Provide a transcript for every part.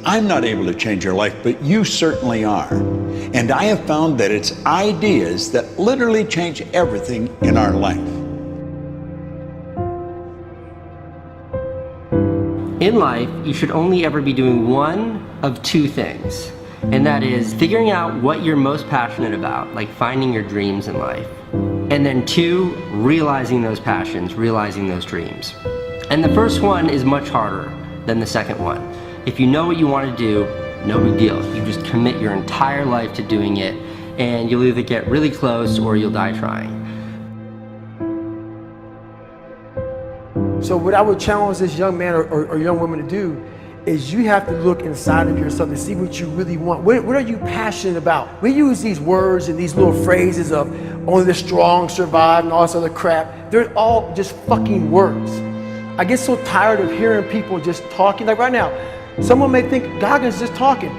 I'm not able to change your life, but you certainly are. And I have found that it's ideas that literally change everything in our life. In life, you should only ever be doing one of two things, and that is figuring out what you're most passionate about, like finding your dreams in life. And then two, realizing those passions, realizing those dreams. And the first one is much harder than the second one. If you know what you want to do, no big deal. You just commit your entire life to doing it, and you'll either get really close or you'll die trying. So what I would challenge this young man or young woman to do is you have to look inside of yourself and see what you really want. What are you passionate about? We use these words and these little phrases of only the strong survive and all this other crap. They're all just fucking words. I get so tired of hearing people just talking. Like right now, someone may think Goggins just talking.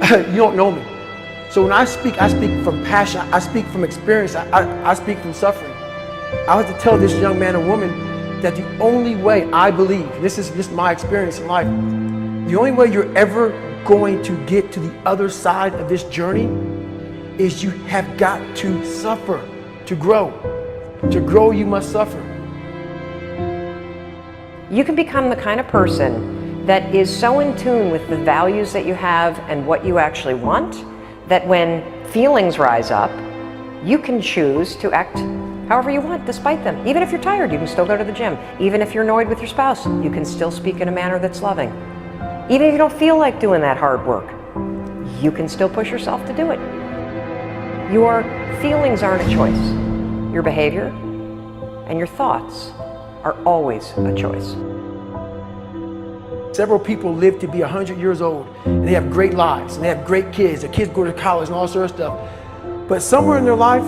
You don't know me. So when I speak from passion. I speak from experience. I speak from suffering. I have to tell this young man or woman that the only way I believe, this is just my experience in life, the only way you're ever going to get to the other side of this journey is you have got to suffer to grow. To grow, you must suffer. You can become the kind of person that is so in tune with the values that you have and what you actually want, that when feelings rise up, you can choose to act however you want despite them. Even if you're tired, you can still go to the gym. Even if you're annoyed with your spouse, you can still speak in a manner that's loving. Even if you don't feel like doing that hard work, you can still push yourself to do it. Your feelings aren't a choice. Your behavior and your thoughts are always a choice. Several people live to be 100 years old and they have great lives and they have great kids. Their kids go to college and all sorts of stuff. But somewhere in their life,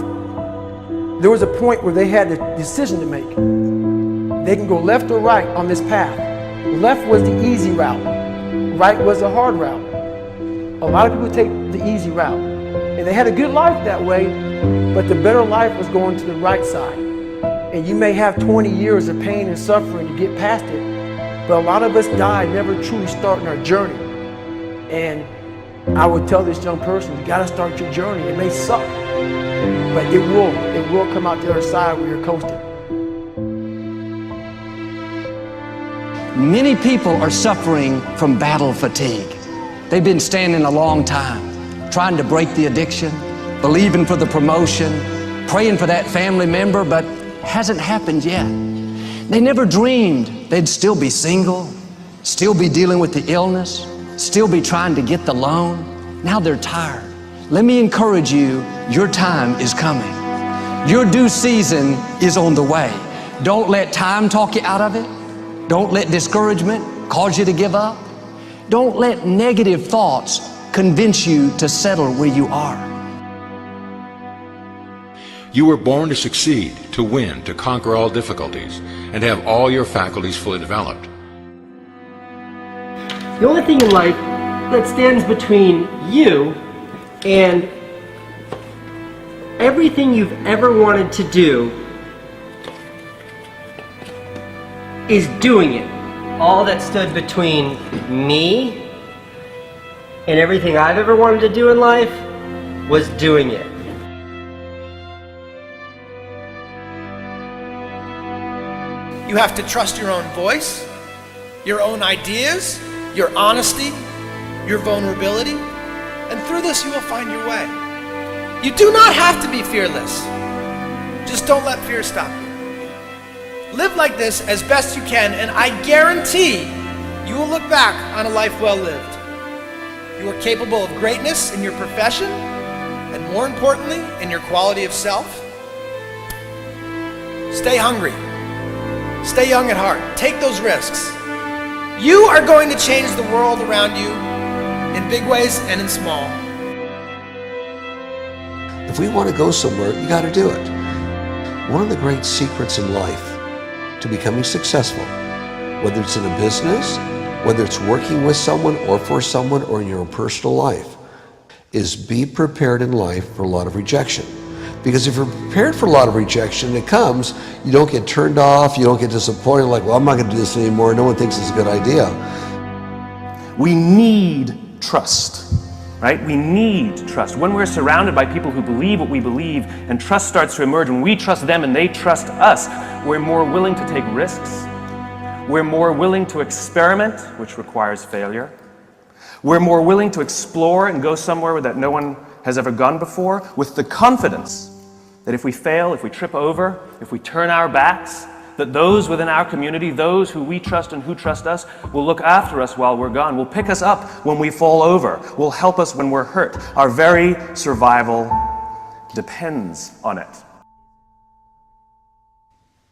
there was a point where they had a decision to make. They can go left or right on this path. Left was the easy route. Right was the hard route. A lot of people take the easy route. And they had a good life that way, but the better life was going to the right side. And you may have 20 years of pain and suffering to get past it, but a lot of us die never truly starting our journey. And I would tell this young person, you gotta start your journey. It may suck, but it will come out the other side where you're coasting. Many people are suffering from battle fatigue. They've been standing a long time, trying to break the addiction, believing for the promotion, praying for that family member, but hasn't happened yet. They never dreamed they'd still be single, still be dealing with the illness, still be trying to get the loan. Now they're tired. Let me encourage you, your time is coming. Your due season is on the way. Don't let time talk you out of it. Don't let discouragement cause you to give up. Don't let negative thoughts convince you to settle where you are. You were born to succeed, to win, to conquer all difficulties, and to have all your faculties fully developed. The only thing in life that stands between you and everything you've ever wanted to do is doing it. All that stood between me and everything I've ever wanted to do in life was doing it. You have to trust your own voice, your own ideas, your honesty, your vulnerability, and through this you will find your way. You do not have to be fearless. Just don't let fear stop you. Live like this as best you can, and I guarantee you will look back on a life well lived. You are capable of greatness in your profession, and more importantly, in your quality of self. Stay hungry. Stay young at heart. Take those risks. You are going to change the world around you in big ways and in small. If we want to go somewhere, you got to do it. One of the great secrets in life to becoming successful, whether it's in a business, whether it's working with someone or for someone or in your own personal life, is be prepared in life for a lot of rejection. Because if you're prepared for a lot of rejection, it comes, you don't get turned off, you don't get disappointed, like, well, I'm not going to do this anymore, no one thinks it's a good idea. We need trust, right? We need trust. When we're surrounded by people who believe what we believe and trust starts to emerge, when we trust them and they trust us, we're more willing to take risks. We're more willing to experiment, which requires failure. We're more willing to explore and go somewhere that no one has ever gone before, with the confidence that if we fail, if we trip over, if we turn our backs, that those within our community, those who we trust and who trust us, will look after us while we're gone, will pick us up when we fall over, will help us when we're hurt. Our very survival depends on it.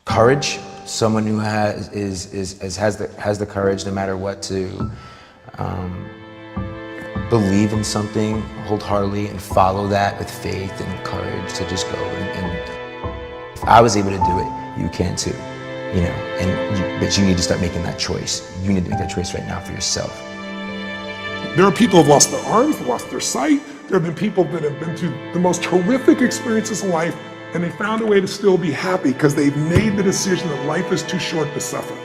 Courage, someone who has the courage no matter what to believe in something wholeheartedly and follow that with faith and courage to just go. And if I was able to do it, you can too. You know, but you need to start making that choice. You need to make that choice right now for yourself. There are people who have lost their arms, lost their sight. There have been people that have been through the most horrific experiences in life, and they found a way to still be happy because they've made the decision that life is too short to suffer.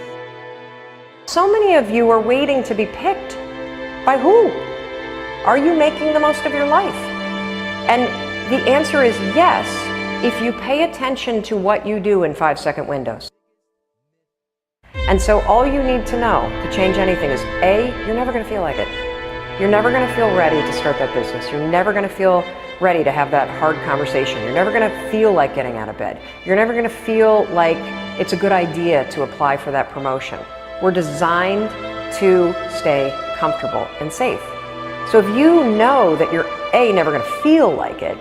So many of you are waiting to be picked. By who? Are you making the most of your life? And the answer is yes, if you pay attention to what you do in 5-second windows. And so all you need to know to change anything is A, you're never going to feel like it. You're never going to feel ready to start that business. You're never going to feel ready to have that hard conversation. You're never going to feel like getting out of bed. You're never going to feel like it's a good idea to apply for that promotion. We're designed to stay comfortable and safe. So if you know that you're A, never going to feel like it,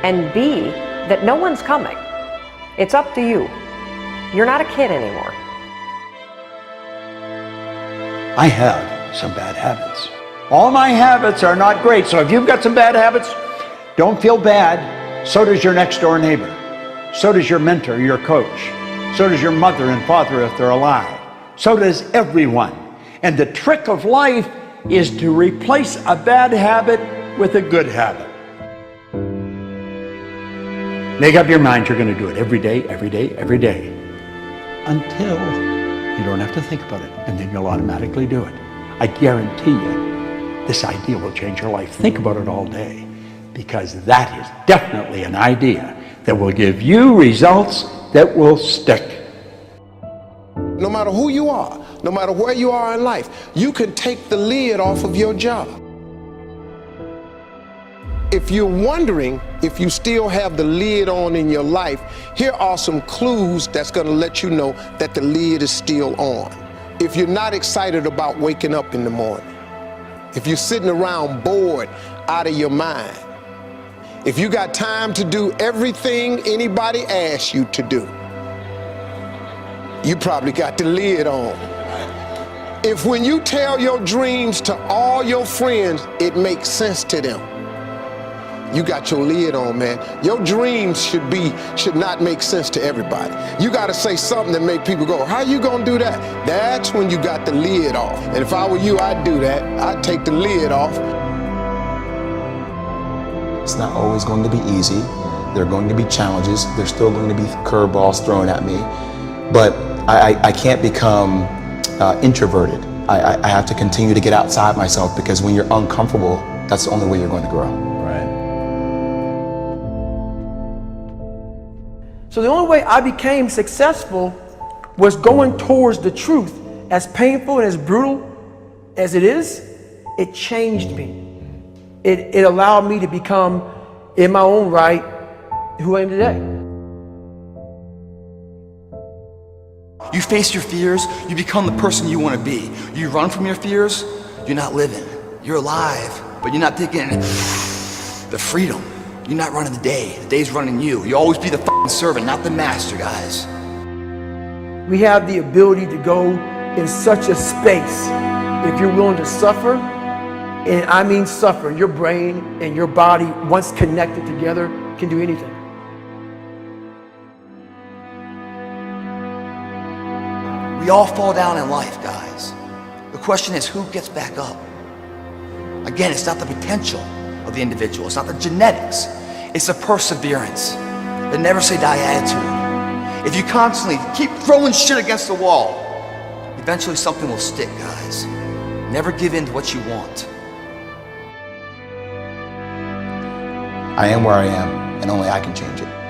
and B, that no one's coming, it's up to you. You're not a kid anymore. I have some bad habits. All my habits are not great, so if you've got some bad habits, don't feel bad. So does your next door neighbor. So does your mentor, your coach. So does your mother and father if they're alive. So does everyone. And the trick of life is to replace a bad habit with a good habit. Make up your mind you're going to do it every day, every day, every day, until you don't have to think about it, and then you'll automatically do it. I guarantee you, this idea will change your life. Think about it all day, because that is definitely an idea that will give you results that will stick. No matter who you are, no matter where you are in life, you can take the lid off of your job. If you're wondering if you still have the lid on in your life, here are some clues that's going to let you know that the lid is still on. If you're not excited about waking up in the morning, if you're sitting around bored out of your mind, if you got time to do everything anybody asks you to do, you probably got the lid on. If when you tell your dreams to all your friends, it makes sense to them, you got your lid on, man. Your dreams should not make sense to everybody. You got to say something that make people go, how you gonna do that? That's when you got the lid off. And if I were you, I'd do that. I'd take the lid off. It's not always going to be easy. There are going to be challenges. There's still going to be curveballs thrown at me. But I can't become introverted. I have to continue to get outside myself, because when you're uncomfortable, that's the only way you're going to grow. So the only way I became successful was going towards the truth. As painful and as brutal as it is, it changed me. It allowed me to become, in my own right, who I am today. You face your fears, you become the person you want to be. You run from your fears, you're not living. You're alive, but you're not taking the freedom. You're not running the day. The day's running you. You always be the fucking servant, not the master, guys. We have the ability to go in such a space if you're willing to suffer, and I mean suffer. Your brain and your body, once connected together, can do anything. We all fall down in life, guys. The question is, who gets back up? Again, it's not the potential of the individual. It's not the genetics. It's the perseverance, the never say die attitude. If you constantly keep throwing shit against the wall, eventually something will stick, guys. Never give in to what you want. I am where I am, and only I can change it.